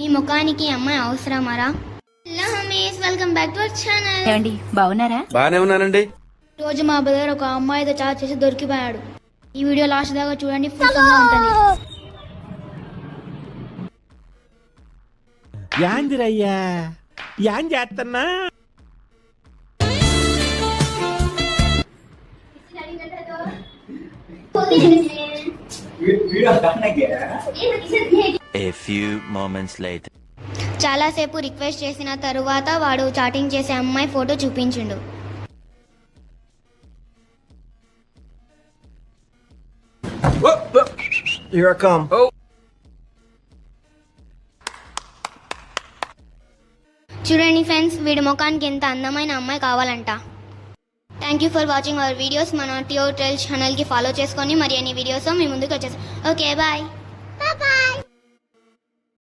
నీ ముఖానికి అమ్మాయి అవసరమారా? హలో హమీస్, welcome back to our channel. ఏమండి బాగున్నారా? బానే ఉన్నానండి. రోజు మా బ్రదర్ ఒక అమ్మాయితో చాట్ చేసి దొరికిపోయాడు. ఈ వీడియో లాస్ట్ దాకా చూడండి, ఫుల్ గా ఉంటుంది. యాందిరయ్యా యాన్ చేస్తున్నా? A few moments later. చాలాసేపు రిక్వెస్ట్ చేసిన తరువాత వాడు చాటింగ్ చేసే అమ్మాయి ఫోటో చూపించిండు. Here I come. చూడండి ఫ్రెండ్స్, వీడి ముఖానికి ఎంత అందమైన అమ్మాయి కావాలంట. Thank you for watching our videos. మన టియో ట్రైల్ ఛానల్కి ఫాలో చేసుకొని మరి అన్ని వీడియోస్ మీ ముందుకు వచ్చేసాం. Okay bye.